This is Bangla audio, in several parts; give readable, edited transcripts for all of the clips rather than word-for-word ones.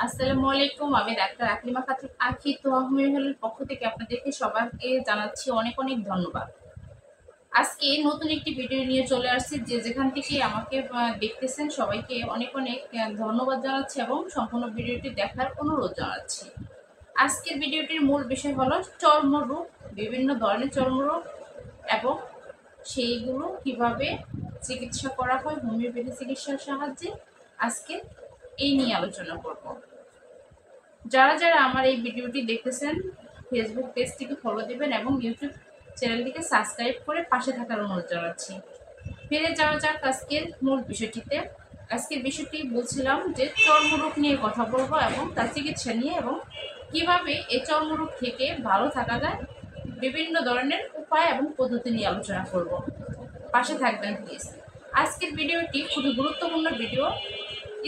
আসসালামু আলাইকুম। আমি ডাক্তার আকলিমা খাতুন আখি তোহা হোমিওপ্যাথির পক্ষ থেকে আপনাদেরকে সবাইকে জানাচ্ছি অনেক অনেক ধন্যবাদ। আজকে নতুন একটি ভিডিও নিয়ে চলে আসছি। যে যেখান থেকে আমাকে দেখতেছেন সবাইকে অনেক অনেক ধন্যবাদ জানাচ্ছি এবং সম্পূর্ণ ভিডিওটি দেখার অনুরোধ জানাচ্ছি। আজকের ভিডিওটির মূল বিষয় হলো চর্মরোগ, বিভিন্ন ধরনের চর্মরোগ এবং সেইগুলো কিভাবে চিকিৎসা করা হয় হোমিওপ্যাথি চিকিৎসার সাহায্যে। আজকে এই নিয়ে আলোচনা করব। যারা যারা আমার এই ভিডিওটি দেখতেছেন ফেসবুক পেজটিকে ফলো দিবেন এবং ইউটিউব চ্যানেলটিকে সাবস্ক্রাইব করে পাশে থাকার অনুরোধ জানাচ্ছি। ফিরে যাওয়া যাক আজকের মূল বিষয়টিতে। আজকের বিষয়টি বলছিলাম যে চর্মরোগ নিয়ে কথা বলবো এবং তার চিকিৎসা নিয়ে এবং কিভাবে এই চর্মরোগ থেকে ভালো থাকা যায় বিভিন্ন ধরনের উপায় এবং পদ্ধতি নিয়ে আলোচনা করব। পাশে থাকবেন প্লিজ। আজকের ভিডিওটি খুবই গুরুত্বপূর্ণ ভিডিও।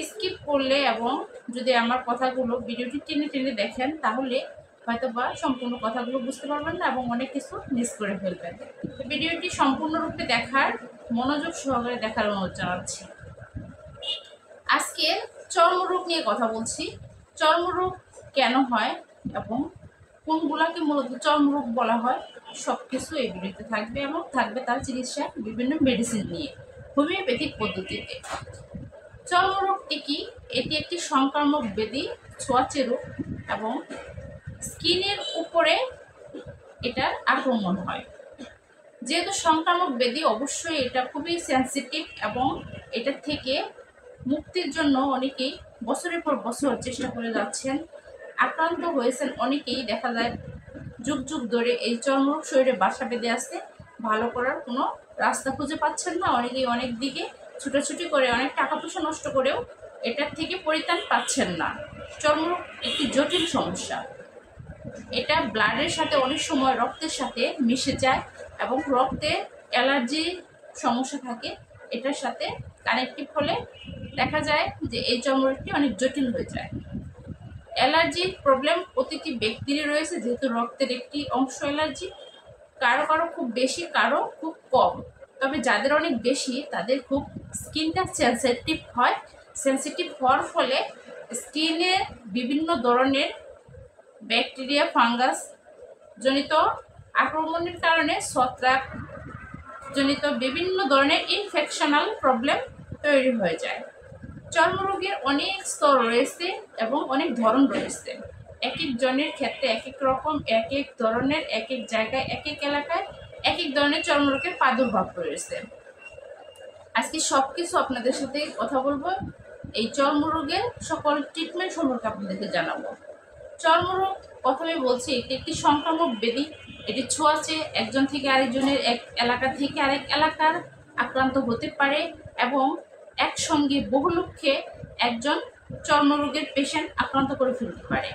স্কিপ করলে এবং যদি আমার কথাগুলো ভিডিওটি টেনে টেনে দেখেন তাহলে হয়তোবা সম্পূর্ণ কথাগুলো বুঝতে পারবেন না এবং অনেক কিছু মিস করে ফেলবেন। তো ভিডিওটি সম্পূর্ণরূপে দেখার মনোযোগ সহকারে দেখার অনুরোধ জানাচ্ছি। আজকে চর্মরোগ নিয়ে কথা বলছি। চর্মরোগ কেন হয় এবং কোনগুলাকে মূলত চর্মরোগ বলা হয় সব কিছু এই ভিডিওতে থাকবে এবং থাকবে তার চিকিৎসা বিভিন্ন মেডিসিন নিয়ে হোমিওপ্যাথিক পদ্ধতিতে। চর্মরোগটি কি? এটি একটি সংক্রামক ব্যাধি, ছোঁয়াচে রোগ এবং স্কিনের উপরে এটার আক্রমণ হয়। যেহেতু সংক্রামক ব্যাধি অবশ্যই এটা খুবই সেন্সিটিভ এবং এটা থেকে মুক্তির জন্য অনেকেই বছরের পর বছর চেষ্টা করে যাচ্ছেন। আক্রান্ত হয়েছেন অনেকেই, দেখা যায় যুগ যুগ ধরে এই চর্মরোগ শরীরে বাসা বেঁধে আসতে ভালো করার কোনো রাস্তা খুঁজে পাচ্ছেন না। অনেকেই অনেক দিকে ছুটাছুটি করে অনেক টাকা পয়সা নষ্ট করেও এটার থেকে পরিত্রাণ পাচ্ছেন না। চর্মরোগ একটি জটিল সমস্যা। এটা ব্লাডের সাথে অনেক সময় রক্তের সাথে মিশে যায় এবং রক্তে অ্যালার্জি সমস্যা থাকে, এটার সাথে কানেক্টিভ হলে দেখা যায় যে এই চর্মরোগটি অনেক জটিল হয়ে যায়। অ্যালার্জির প্রবলেম প্রতিটি ব্যক্তিরই রয়েছে, যেহেতু রক্তের একটি অংশ অ্যালার্জি। কারো কারো খুব বেশি, কারো খুব কম। তবে যাদের অনেক বেশি তাদের খুব স্কিনটা সেন্সিটিভ হয়। সেন্সিটিভ হওয়ার ফলে স্কিনে বিভিন্ন ধরনের ব্যাকটেরিয়া, ফাঙ্গাস জনিত আক্রমণের কারণে ছত্রাক জনিত বিভিন্ন ধরনের ইনফেকশনাল প্রবলেম তৈরি হয়ে যায়। চর্মরোগের অনেক স্তর রয়েছে এবং অনেক ধরন রয়েছে। এক এক জনের ক্ষেত্রে এক এক রকম, এক এক ধরনের, এক এক জায়গায়, এক এক এলাকায় এক এক ধরনের চর্মরোগের প্রাদুর্ভাব রয়েছে। আজকে সব কিছু আপনাদের সাথে কথা বলবো। এই চর্মরোগের সকল ট্রিটমেন্ট সম্পর্কে আপনাদেরকে জানাবো। চর্মরোগ প্রথমে বলছি এটি একটি সংক্রামক ব্যাধি। এটি ছোঁয়াচে, একজন থেকে আরেকজনের, এক এলাকা থেকে আরেক এলাকার আক্রান্ত হতে পারে এবং একসঙ্গে বহু লোককে একজন চর্মরোগের পেশেন্ট আক্রান্ত করে ফেলতে পারে।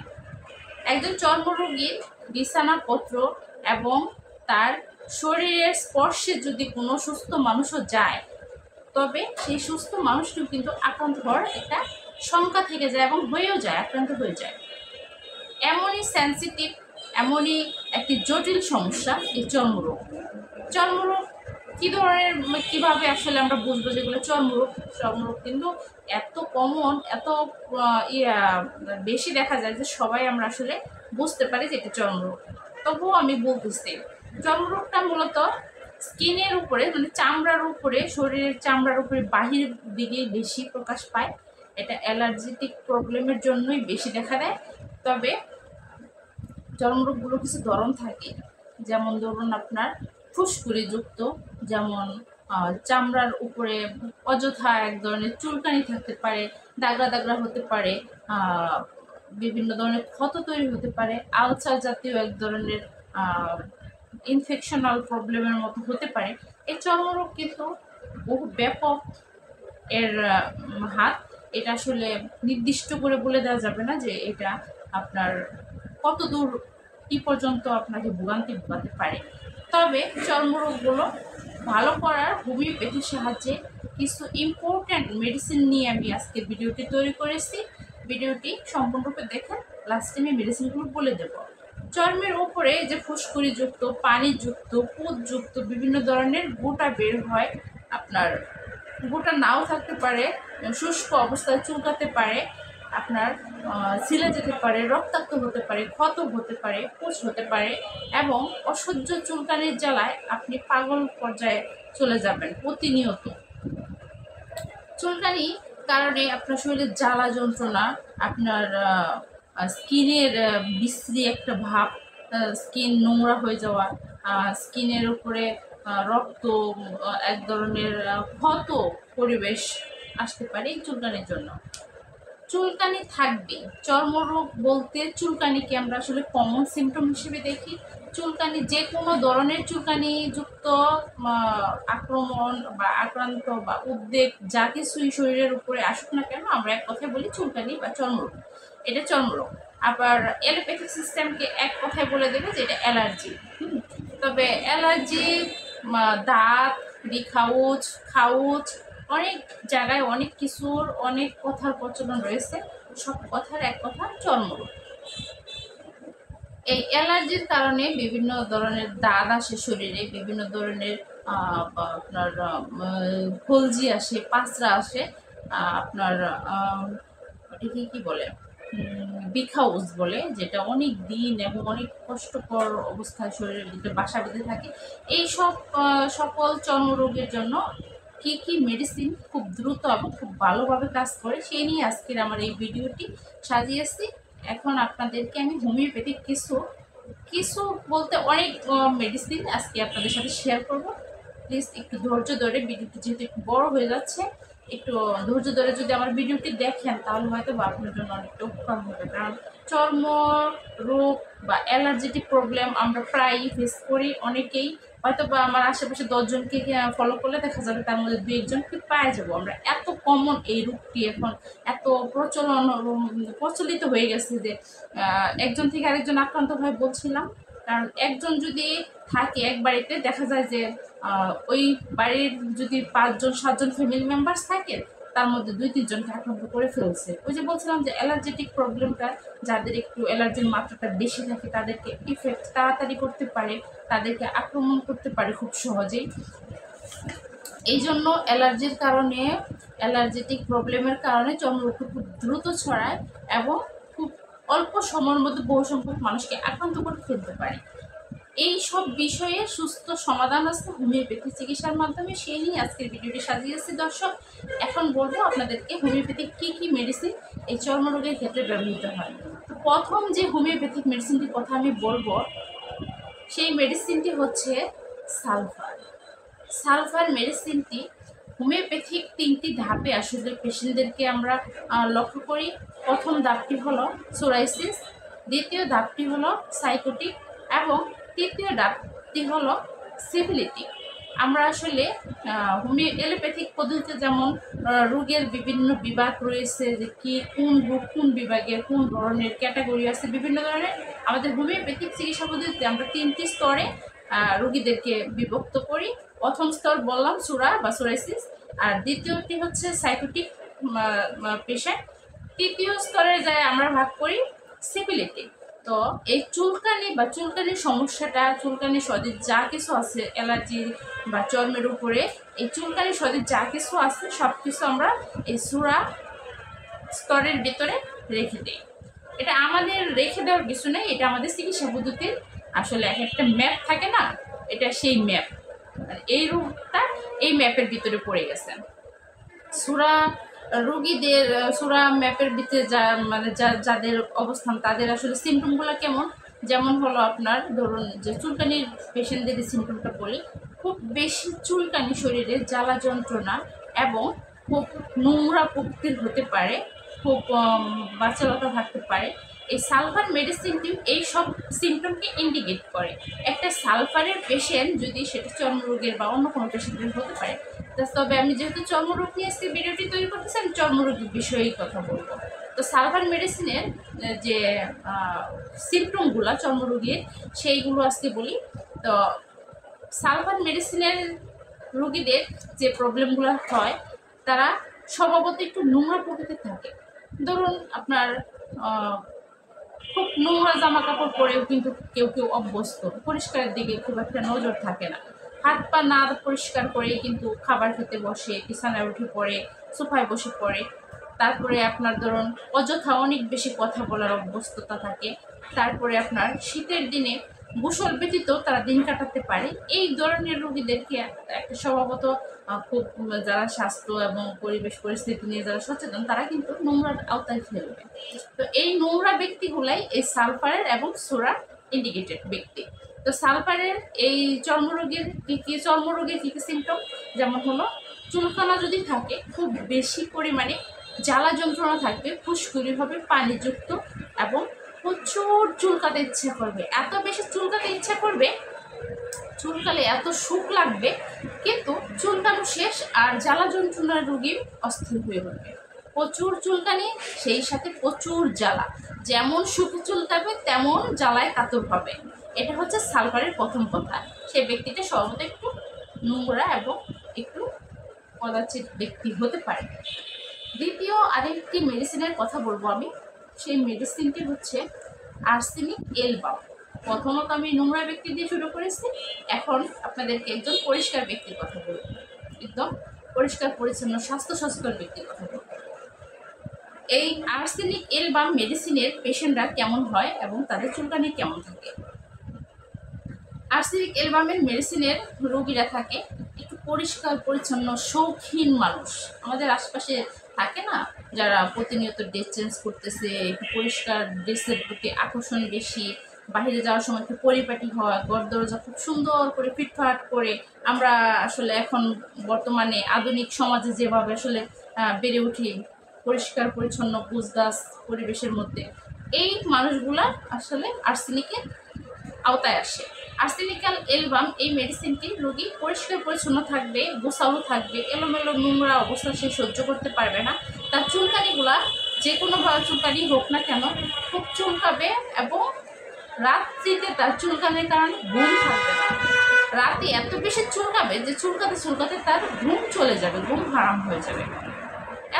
একজন চর্মরোগীর বিছানাপত্র এবং তার শরীরের স্পর্শে যদি কোনো সুস্থ মানুষও যায় তবে সেই সুস্থ মানুষটিও কিন্তু আক্রান্ত হওয়ার একটা শঙ্কা থেকে যায় এবং হয়েও যায়, আক্রান্ত হয়ে যায়। এমনই সেন্সিটিভ, এমনই একটি জটিল সমস্যা এই চর্মরোগ। চর্মরোগ কী ধরনের, কীভাবে আসলে আমরা বুঝবো যেগুলো চর্মরোগ? চর্মরোগ কিন্তু এত কমন, এত বেশি দেখা যায় যে সবাই আমরা আসলে বুঝতে পারি যে এটা চর্মরোগ। তবুও আমি বলতেছি চর্মরোগটা মূলত স্কিনের উপরে, মানে চামড়ার উপরে, শরীরের চামড়ার উপরে বাহির দিকে বেশি প্রকাশ পায়। এটা অ্যালার্জিটিক প্রবলেমের জন্যই বেশি দেখা দেয়। তবে চর্মরোগগুলো কিছু ধরন থাকে, যেমন ধরুন আপনার ফুসকুড়িযুক্ত, যেমন চামড়ার উপরে অযথা এক ধরনের চুলকানি থাকতে পারে, দাগড়া দাগড়া হতে পারে, বিভিন্ন ধরনের ক্ষত তৈরি হতে পারে, আলসার জাতীয় এক ধরনের ইনফেকশনাল প্রবলেমের মতো হতে পারে। এই চর্মরোগ কিন্তু বহু ব্যাপক এর হাত। এটা আসলে নির্দিষ্ট করে বলে দেওয়া যাবে না যে এটা আপনার কত দূর কি পর্যন্ত আপনাকে ভোগান্তি ভোগাতে পারে। তবে চর্মরোগগুলো ভালো করার হোমিওপ্যাথির সাহায্যে কিছু ইম্পর্ট্যান্ট মেডিসিন নিয়ে আমি আজকে ভিডিওটি তৈরি করেছি। ভিডিওটি সম্পূর্ণরূপে দেখে লাস্টে আমি মেডিসিনগুলো বলে দেব। চর্মের উপরে যে ফুসকুড়িযুক্ত, পানিযুক্ত, পুঁতযুক্ত বিভিন্ন ধরনের গোটা বের হয়, আপনার গোটা নাও থাকতে পারে, শুষ্ক অবস্থায় চুলকাতে পারে, আপনার ছিলে যেতে পারে, রক্তাক্ত হতে পারে, ক্ষত হতে পারে, পুঁজ হতে পারে এবং অসহ্য চুলকানির জ্বালায় আপনি পাগল পর্যায়ে চলে যাবেন প্রতিনিয়ত। চুলকানি কারণে আপনার শরীরে জ্বালা যন্ত্রণা, আপনার স্কিনের বিশ্রী একটা ভাব, স্কিন নোংরা হয়ে যাওয়া, স্কিনের উপরে রক্ত, এক ধরনের ক্ষত পরিবেশ আসতে পারে এই চুলকানির জন্য। চুলকানি থাকবে। চর্মরোগ বলতে চুলকানিকে আমরা আসলে কমন সিমটম হিসেবে দেখি। চুলকানি যে কোনো ধরনের চুলকানি যুক্ত আক্রমণ বা আক্রান্ত বা উদ্বেগ যা কিছুই শরীরের উপরে আসুক না কেন, আমরা এক কথায় বলি চুলকানি বা চর্মরোগ। এটা চর্মরোগ। আবার এলোপ্যাথিক সিস্টেমকে এক কথায় বলে দেবে যে এটা অ্যালার্জি। তবে অ্যালার্জি, দাঁত, খাউচ খাউচ, অনেক জায়গায় অনেক কিছুর অনেক কথার প্রচলন রয়েছে। সব কথার এক কথা চর্মরোগ। এই অ্যালার্জির কারণে বিভিন্ন ধরনের দাগ আসে শরীরে, বিভিন্ন ধরনের আপনার কলজি আসে, পাঁচরা আসে, আপনার ওটাকে কি বলে, বিখাউজ বলে, যেটা অনেক দিন এবং অনেক কষ্টকর অবস্থায় শরীরের ভিতরে বাসা বেঁধে থাকে। এই সব সকল চর্মরোগের জন্য কি কি মেডিসিন খুব দ্রুত এবং খুব ভালোভাবে কাজ করে সেই নিয়ে আজকের আমার এই ভিডিওটি সাজিয়েছি। এখন আপনাদেরকে আমি হোমিওপ্যাথিক কিছু কিছু বলতে অনেক মেডিসিন আজকে আপনাদের সাথে শেয়ার করব। প্লিজ একটু ধৈর্য ধরে, ভিডিওটি যেহেতু একটু বড় হয়ে যাচ্ছে, একটু ধৈর্য ধরে যদি আমার ভিডিওটি দেখেন তাহলে হয়তো বা আপনার জন্য অনেকটা উপকার হবে। কারণ চর্ম রোগ বা অ্যালার্জেটিক প্রবলেম আমরা প্রায়ই ফেস করি। অনেকেই হয়তো বা আমার আশেপাশে 10 জনকে ফলো করলে দেখা যাবে তার মধ্যে 2-1জনকে পাওয়া যাবো আমরা। এত কমন এই রোগটি, এখন এত প্রচলিত হয়ে গেছে যে একজন থেকে আরেকজন আক্রান্ত হয় বলছিলাম। কারণ একজন যদি থাকে এক বাড়িতে, দেখা যায় যে ওই বাড়ির যদি 5-7জন ফ্যামিলি মেম্বার্স থাকে তার মধ্যে 2-3জনকে আক্রান্ত করে ফেলছে। ওই যে বলছিলাম যে অ্যালার্জেটিক প্রবলেমটা যাদের একটু অ্যালার্জির মাত্রাটা বেশি থাকে তাদেরকে ইফেক্ট তাড়াতাড়ি করতে পারে, তাদেরকে আক্রমণ করতে পারে খুব সহজেই। এই জন্য অ্যালার্জির কারণে, অ্যালার্জেটিক প্রবলেমের কারণে চর্মরোগ খুব দ্রুত ছড়ায় এবং খুব অল্প সময়ের মধ্যে বহু সংখ্যক মানুষকে আক্রান্ত করে ফেলতে পারে। এই সব বিষয়ে সুস্থ সমাধান আছে হোমিওপ্যাথি চিকিৎসার মাধ্যমে, সেই নিয়ে আজকের ভিডিওটি সাজিয়েছি দর্শক। এখন বলবো আপনাদেরকে হোমিওপ্যাথিক কী কী মেডিসিন এই চর্মরোগের ক্ষেত্রে ব্যবহৃত হয়। তো প্রথম যে হোমিওপ্যাথিক মেডিসিনটির কথা আমি বলবো সেই মেডিসিনটি হচ্ছে সালফার। সালফার মেডিসিনটি হোমিওপ্যাথিক 3টি ধাপে আসলে পেশেন্টদেরকে আমরা লক্ষ্য করি। প্রথম ধাপটি হলো সোরাইসিস, দ্বিতীয় ধাপটি হলো সাইকোটিক এবং তৃতীয় ধাপটি হলো সিফিলিটিক। আমরা আসলে এলোপ্যাথিক পদ্ধতিতে যেমন রোগের বিভিন্ন বিভাগ রয়েছে, যে কি কোন রোগ কোন বিভাগের কোন ধরনের ক্যাটাগরি আছে বিভিন্ন ধরনের, আমাদের হোমিওপ্যাথিক চিকিৎসা পদ্ধতিতে আমরা 3টি স্তরে রোগীদেরকে বিভক্ত করি। প্রথম স্তর বললাম সুরা বা সোরাইসিস, আর দ্বিতীয়টি হচ্ছে সাইকোটিক পেশেন্ট, তৃতীয় স্তরে যায় আমরা ভাগ করি সিফিলিটিক। তো এই চুলকানি বা চুলকানির সমস্যাটা, চুলকানি সদিক যা কিছু আছে অ্যালার্জি বা চর্মের উপরে, এই চুলকানি সদিক যা কিছু আছে সব কিছু আমরা এই সুরা স্তরের ভিতরে রেখে দিই। এটা আমাদের রেখে দেওয়ার কিছু নেই, এটা আমাদের চিকিৎসা পদ্ধতির আসলে একটা ম্যাপ থাকে না, এটা সেই ম্যাপ। এই রোগটা এই ম্যাপের ভিতরে পড়ে গেছে। সুরা রোগীদের সুরা ম্যাপের ভিতরে যাদের অবস্থান তাদের আসলে সিমটমগুলো কেমন, যেমন হলো আপনার ধরুন যে চুলকানির পেশেন্টদের সিমটমটা বলি, খুব বেশি চুলকানি, শরীরে জ্বালা যন্ত্রণা এবং খুব নোংরা প্রকৃতির হতে পারে, খুব বাচ্চালতা থাকতে পারে। এই সালফার মেডিসিনটি এই সব সিমটমকে ইন্ডিকেট করে। একটা সালফারের পেশেন্ট যদি সেটা চর্মরোগের বা অন্য কোনো পেশেন্টের হতে পারে, তবে আমি যেহেতু চর্মরোগ নিয়ে আজকে ভিডিওটি তৈরি করতেছি, আমি চর্মরোগের বিষয়েই কথা বলবো। তো সালফার মেডিসিনের যে সিমটমগুলো চর্মরোগের সেইগুলো আজকে বলি। তো সালফার মেডিসিনের রোগীদের যে প্রবলেমগুলো হয়, তারা স্বভাবত একটু নোংরা প্রকৃতির থাকে। ধরুন আপনার খুব নোংরা জামা কাপড় পরেও কিন্তু কেউ কেউ অভ্যস্ত, পরিষ্কারের দিকে খুব একটা নজর থাকে না, হাত পা না পরিষ্কার করে কিন্তু খাবার খেতে বসে, বিছানায় উঠে পড়ে, সোফায় বসে পড়ে। তারপরে আপনার ধরুন অযথা অনেক বেশি কথা বলার অভ্যস্ততা থাকে, তারপরে আপনার শীতের দিনে গোসল ব্যতীত তারা দিন কাটাতে পারে। এই ধরনের রোগীদেরকে একটা স্বভাবত খুব যারা স্বাস্থ্য এবং পরিবেশ পরিস্থিতি নিয়ে যারা সচেতন তারা কিন্তু নোংরার আওতায় ফেলবে। তো এই নোংরা ব্যক্তিগুলাই এই সালফারের এবং সোরা ইন্ডিকেটেড ব্যক্তি। তো সালফারের এই চর্মরোগের কি কি সিমটম, যেমন হলো চুলকানা যদি থাকে, খুব বেশি পরিমাণে জ্বালা যন্ত্রণা থাকবে, ফুসকুড়ি হবে পানিযুক্ত, এবং প্রচুর চুলকাতে ইচ্ছা করবে, এত বেশি চুলকাতে ইচ্ছা করবে, চুলকালে এত সুখ লাগবে, কিন্তু চুলকানো শেষ আর জ্বালা যন্ত্রণার রোগী অস্থির হয়ে পড়বে। প্রচুর চুলকানি, সেই সাথে প্রচুর জ্বালা, যেমন সুখে চুলকাবে তেমন জ্বালায় কাতর হবে। এটা হচ্ছে সালফারের প্রথম কথা। সেই ব্যক্তিটা সর্বদা একটু নোংরা এবং একটু কদাচিৎ ব্যক্তি হতে পারে। দ্বিতীয় আরেকটি মেডিসিনের কথা বলবো আমি, সেই মেডিসিনটি হচ্ছে আর্সেনিক এলবাম। প্রথমত আমি নোংরা ব্যক্তি দিয়ে শুরু করেছি, এখন আপনাদেরকে একজন পরিষ্কার ব্যক্তির কথা বলবো, একদম পরিষ্কার পরিচ্ছন্ন স্বাস্থ্য সচেতন ব্যক্তির কথা বলবো। এই আর্সেনিক এলবাম মেডিসিনের পেশেন্টরা কেমন হয় এবং তাদের চুলকানি কেমন থাকে। আর্সেনিক এলবামের মেডিসিনের রোগীরা থাকে একটু পরিষ্কার পরিচ্ছন্ন শৌখিন মানুষ। আমাদের আশপাশে থাকে না, যারা প্রতিনিয়ত ড্রেস চেঞ্জ করতেছে, একটু পরিষ্কার ড্রেসের প্রতি আকর্ষণ বেশি, বাইরে যাওয়ার সময় একটু পরিপাটি হয়, ঘর দরজা খুব সুন্দর করে ফিটফাট করে। আমরা আসলে এখন বর্তমানে আধুনিক সমাজে যেভাবে আসলে বেড়ে উঠি পরিষ্কার পরিচ্ছন্ন গুজগাছ পরিবেশের মধ্যে, এই মানুষগুলা আসলে আর্সেনিকের আওতায় আসে। আর্সেনিক্যাল এলবাম এই মেডিসিনটি রোগী পরিষ্কার পরিচ্ছন্ন থাকবে, গোছানো থাকবে, এলোমেলো নোংরা অবস্থা সে সহ্য করতে পারবে না। তার চুলকানিগুলা যে কোনোভাবে চুলকানি হোক না কেন খুব চুলকাবে, এবং রাত্রিতে তার চুলকানির কারণে ঘুম থাকবে না। রাতে এত বেশি চুলকাবে যে চুলকাতে চুলকাতে তার ঘুম চলে যাবে, ঘুম হারাম হয়ে যাবে,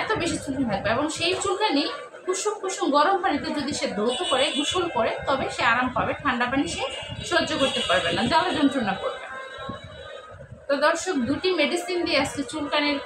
এত বেশি চুলকানি থাকবে। এবং সেই চুলকানি কুসুম কুসুম গরম পানিতে যদি সে ধৌত করে গোসল করে তবে সে আরাম পাবে, ঠান্ডা পানি সে সহ্য করতে পারবে না, জ্বালা যন্ত্রণা করবে। তো দর্শক, দুটি মেডিসিন দিয়ে আজকে চুলকানির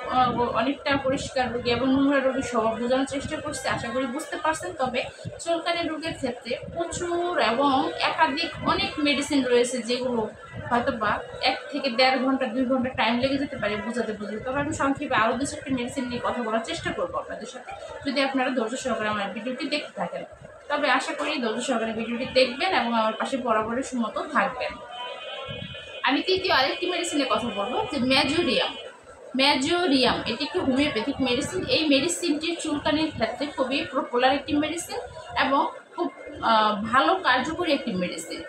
অনেকটা পরিষ্কার রোগী এবং নোংরা রোগী স্বভাব বোঝানোর চেষ্টা করছি, আশা করি বুঝতে পারছেন। তবে চুলকানির রোগের ক্ষেত্রে প্রচুর এবং একাধিক অনেক মেডিসিন রয়েছে, যেগুলো হয়তো বা 1 থেকে 1.5 ঘন্টা 2 ঘন্টা টাইম লেগে যেতে পারে বোঝাতে। তবে আমি সংক্ষেপে আরও 2-4টি মেডিসিন নিয়ে কথা বলার চেষ্টা করবো আপনাদের সাথে, যদি আপনারা ধৈর্য সহকারে আমার ভিডিওটি দেখতে থাকেন। তবে আশা করি ধৈর্য সহকারে ভিডিওটি দেখবেন এবং আমার পাশে বরাবরের মতো থাকবেন। আমি তৃতীয় আরেকটি মেডিসিনের কথা বলবো, যে ম্যাজোরিয়াম এটি একটি হোমিওপ্যাথিক মেডিসিন। এই মেডিসিনটির চুলকানির ক্ষেত্রে খুবই পপুলার একটি মেডিসিন এবং খুব ভালো কার্যকরী একটি মেডিসিন।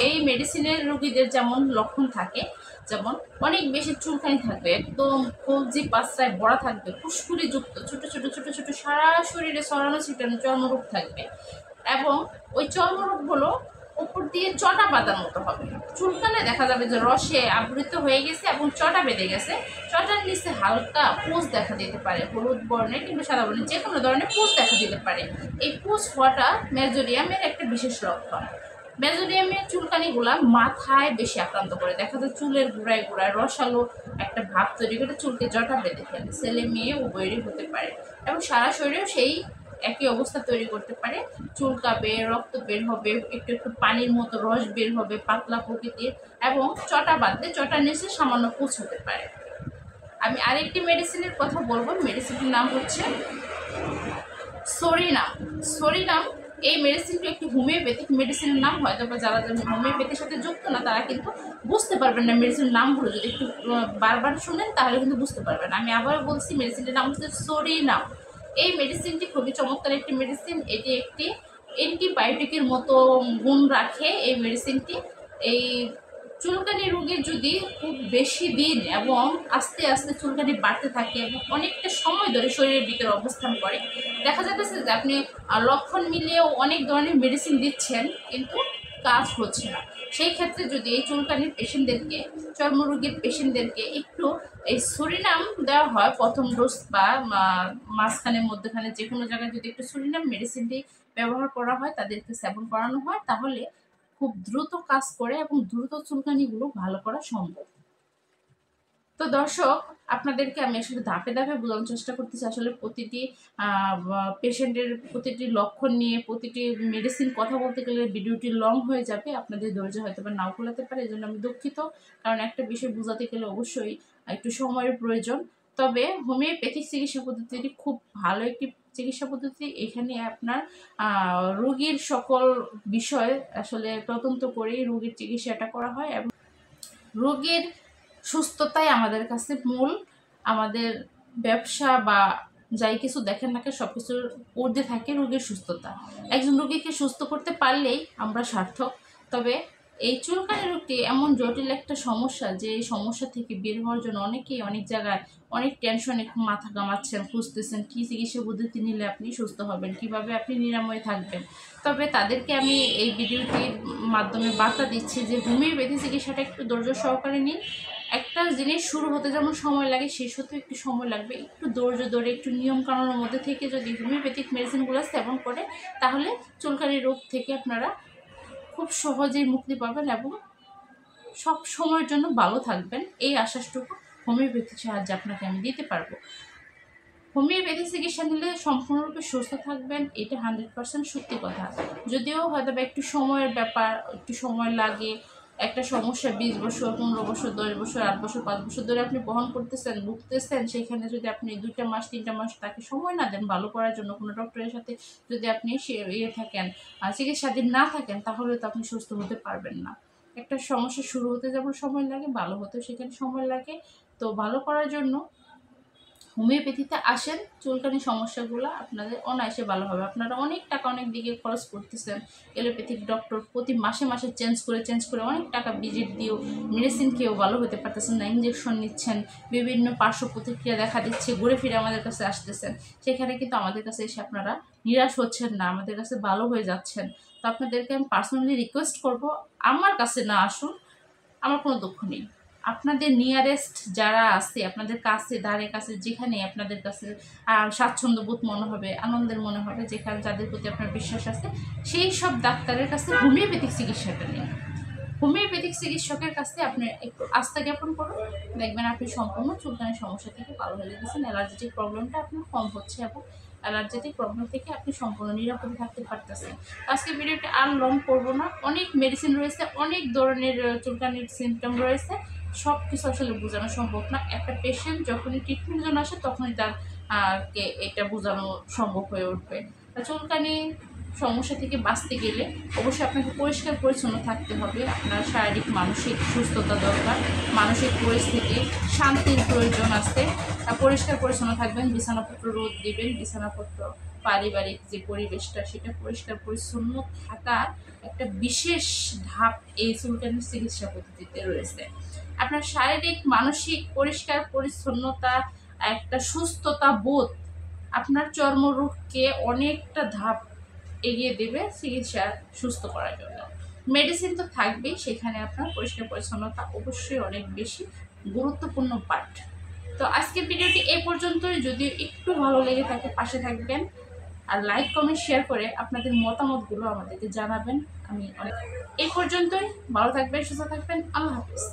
এই মেডিসিনের রোগীদের যেমন লক্ষণ থাকে, যেমন অনেক বেশি চুলকানি থাকবে, একদম কলজি পাঁচটায় ভরা থাকবে, ফুসকুড়িযুক্ত ছোট ছোট ছোট ছোট সারা শরীরে ছড়ানো ছিটানো চর্মরোগ থাকবে, এবং ওই চর্মরোগগুলো উপর দিয়ে চটা বাঁধার মতো হবে। চুলকানে দেখা যাবে যে রসে আবৃত হয়ে গেছে এবং চটা বেঁধে গেছে, চটার নিচে হালকা পুঁজ দেখা দিতে পারে, হলুদ বর্ণের কিংবা সাদা বর্ণের যে কোনো ধরনের পুঁজ দেখা দিতে পারে। এই পুঁজ হওয়াটা ম্যাজোরিয়ামের একটা বিশেষ লক্ষণ। ম্যাজোরিয়ামের চুলকানিগুলা মাথায় বেশি আক্রান্ত করে, দেখা যায় চুলের গোড়ায় গোড়ায় রসালো একটা ভাব তৈরি করে চুলকে জটা বেঁধে ফেলে, ছেলে মেয়ে উভয়েরই হতে পারে, এবং সারা শরীরেও সেই একই অবস্থা তৈরি করতে পারে। চুলকাবে, রক্ত বের হবে, একটু একটু পানির মতো রস বের হবে, পাতলা প্রকৃতির, এবং চটা বাঁধলে চটার নিচে সামান্য পুঁজ হতে পারে। আমি আরেকটি মেডিসিনের কথা বলবো, মেডিসিনটির নাম হচ্ছে সরিনাম। এই মেডিসিনটি একটি হোমিওপ্যাথিক মেডিসিনের নাম, হয়তো বা যারা হোমিওপ্যাথির সাথে যুক্ত না তারা কিন্তু বুঝতে পারবেন না মেডিসিনের নামগুলো, যদি একটু বারবার শুনেন তাহলে কিন্তু বুঝতে পারবেন। আমি আবার বলছি, মেডিসিনটির নাম হচ্ছে সরিনাম। এই মেডিসিনটি খুবই চমৎকার একটি মেডিসিন, এটি একটি অ্যান্টিবায়োটিকের মতো গুণ রাখে এই মেডিসিনটি। এই চুলকানি রোগীর যদি খুব বেশি দিন এবং আস্তে আস্তে চুলকানি বাড়তে থাকে এবং অনেকটা সময় ধরে শরীরের ভিতরে অবস্থান করে, দেখা যাচ্ছে যে আপনি লক্ষণ মিলিয়েও অনেক ধরনের মেডিসিন দিচ্ছেন কিন্তু কাজ হচ্ছে না। সেই ক্ষেত্রে যদি এই চুলকানির পেশেন্টদেরকে, চর্মরোগীর পেশেন্টদেরকে একটু এই সুরিনাম দেওয়া হয় প্রথম ডোজ বা মাঝখানে মধ্যখানে যে কোনো জায়গায় যদি একটু সুরিনাম মেডিসিনটি ব্যবহার করা হয়, তাদেরকে সেবন করানো হয়, তাহলে খুব দ্রুত কাজ করে এবং দ্রুত চুলকানিগুলো ভালো করা সম্ভব। তো দর্শক, আপনাদেরকে আমি আসলে ধাপে ধাপে বোঝানোর চেষ্টা করতেছি। আসলে প্রতিটি পেশেন্টের প্রতিটি লক্ষণ নিয়ে প্রতিটি মেডিসিন কথা বলতে গেলে ভিডিওটি লং হয়ে যাবে, আপনাদের ধৈর্য হয়তো বা নাও কুলাতে পারে, এই জন্য আমি দুঃখিত। কারণ একটা বিষয় বোঝাতে গেলে অবশ্যই একটু সময়ের প্রয়োজন। তবে হোমিওপ্যাথিক চিকিৎসা পদ্ধতিটি খুব ভালো একটি চিকিৎসা পদ্ধতি। এখানে আপনার রোগীর সকল বিষয় আসলে তদন্ত করেই রোগীর চিকিৎসাটা করা হয়, এবং রোগীর সুস্থতাই আমাদের কাছে মূল। আমাদের ব্যবসা বা যাই কিছু দেখেন না, সব কিছুর ঊর্ধ্বে থাকে রোগীর সুস্থতা। একজন রোগীকে সুস্থ করতে পারলেই আমরা সার্থক। তবে এই চুলকানি রোগটি এমন জটিল একটা সমস্যা যে এই সমস্যা থেকে বের হওয়ার জন্য অনেকেই অনেক জায়গায় অনেক টেনশনে মাথা ঘামাচ্ছেন, খুঁজতেছেন কী চিকিৎসা পদ্ধতি নিলে আপনি সুস্থ হবেন, কিভাবে আপনি নিরাময় থাকবেন। তবে তাদেরকে আমি এই ভিডিওটির মাধ্যমে বার্তা দিচ্ছি যে হোমিওপ্যাথি চিকিৎসাটা একটু ধৈর্য সহকারে নিন। একটা জিনিস শুরু হতে যেমন সময় লাগে, শেষ হতে একটু সময় লাগবে। একটু ধৈর্য ধরে একটু নিয়ম কানুনের মধ্যে থেকে যদি হোমিওপ্যাথিক মেডিসিনগুলো সেবন করে, তাহলে চুলকানি রোগ থেকে আপনারা খুব সহজেই মুক্তি পাবেন এবং সব সময়ের জন্য ভালো থাকবেন। এই আশ্বাসটুকু হোমিওপ্যাথির সাহায্যে আপনাকে আমি দিতে পারবো। হোমিওপ্যাথি চিকিৎসা নিলে সম্পূর্ণরূপে সুস্থ থাকবেন, এটা 100% সত্যি কথা। যদিও হয়তো একটু সময়ের ব্যাপার, একটু সময় লাগে। একটা সমস্যা 20 বছর, 15 বছর, 10 বছর, 8 বছর, 5 বছর ধরে আপনি বহন করতেছেন, ভুগতেছেন, সেখানে যদি আপনি 2 মাস 3 মাস তাকে সময় না দেন ভালো করার জন্য, কোনো ডক্টরের সাথে যদি আপনি থাকেন, চিকিৎসাধীন না থাকেন, তাহলে তো আপনি সুস্থ হতে পারবেন না। একটা সমস্যা শুরু হতে যেমন সময় লাগে, ভালো হতেও সেখানে সময় লাগে। তো ভালো করার জন্য হোমিওপ্যাথিতে আসেন, চুলকানি সমস্যাগুলো আপনাদের অনায়াসে ভালো হবে। আপনারা অনেক টাকা অনেক দিকে খরচ করতেছেন, এলোপ্যাথিক ডক্টর প্রতি মাসে মাসে চেঞ্জ করে অনেক টাকা ভিজিট দিয়েও মেডিসিন খেয়েও ভালো হতে পারতেছেন না, ইঞ্জেকশন নিচ্ছেন, বিভিন্ন পার্শ্ব প্রতিক্রিয়া দেখা দিচ্ছে, ঘুরে ফিরে আমাদের কাছে আসতেছেন। সেখানে কিন্তু আমাদের কাছে এসে আপনারা নিরাশ হচ্ছেন না, আমাদের কাছে ভালো হয়ে যাচ্ছেন। তো আপনাদেরকে আমি পার্সোনালি রিকোয়েস্ট করব, আমার কাছে না আসুন, আমার কোনো দুঃখ নেই। আপনাদের নিয়ারেস্ট যারা আছে, আপনাদের কাছে ধারে কাছে যেখানে আপনাদের কাছে স্বাচ্ছন্দ্য বোধ মনে হবে, আনন্দের মনে হবে, যেখানে যাদের প্রতি আপনার বিশ্বাস আছে, সেই সব ডাক্তারের কাছে হোমিওপ্যাথিক চিকিৎসাটা নিন। হোমিওপ্যাথিক চিকিৎসকের কাছে আপনি একটু আস্থা জ্ঞাপন করুন, দেখবেন আপনি সম্পূর্ণ চুলকানির সমস্যা থেকে ভালো হয়ে যেতেছেন। অ্যালার্জেটিক প্রবলেমটা আপনার কম হচ্ছে এবং অ্যালার্জেটিক প্রবলেম থেকে আপনি সম্পূর্ণ নিরাপদে থাকতে পারতেছেন। আজকে ভিডিওটি আর লং করবো না। অনেক মেডিসিন রয়েছে, অনেক ধরনের চুলকানির সিমটম রয়েছে, সব কিছু আসলে বোঝানো সম্ভব না। একটা পেশেন্ট যখনই ট্রিটমেন্টের জন্য আসে তখনই তার এটা বোঝানো সম্ভব হয়ে উঠবে। চুলকানি সমস্যা থেকে বাঁচতে গেলে অবশ্যই আপনাকে পরিষ্কার পরিচ্ছন্ন থাকতে হবে। আপনার শারীরিক মানসিক সুস্থতা দরকার, মানসিক পরিস্থিতি শান্তির প্রয়োজন আছে। পরিষ্কার পরিচ্ছন্ন থাকবেন, বিছানাপত্র রোদ দিবেন, বিছানাপত্র পারিবারিক যে পরিবেশটা সেটা পরিষ্কার পরিচ্ছন্ন থাকার একটা বিশেষ ধাপ এই চুলকানির চিকিৎসা পদ্ধতিতে রয়েছে। আপনার শারীরিক মানসিক পরিষ্কার পরিচ্ছন্নতা, একটা সুস্থতা বোধ আপনার চর্মরোগকে অনেকটা ধাপ এগিয়ে দেবে চিকিৎসা সুস্থ করার জন্য। মেডিসিন তো থাকবেই, সেখানে আপনার পরিষ্কার পরিচ্ছন্নতা অবশ্যই অনেক বেশি গুরুত্বপূর্ণ পার্ট। তো আজকের ভিডিওটি এই পর্যন্তই। যদি একটু ভালো লেগে থাকে পাশে থাকবেন, আর লাইক কমেন্ট শেয়ার করে আপনাদের মতামতগুলো আমাদেরকে জানাবেন। আমি অনেক এই পর্যন্তই, ভালো থাকবেন, সুস্থ থাকবেন, আল্লাহ হাফিজ।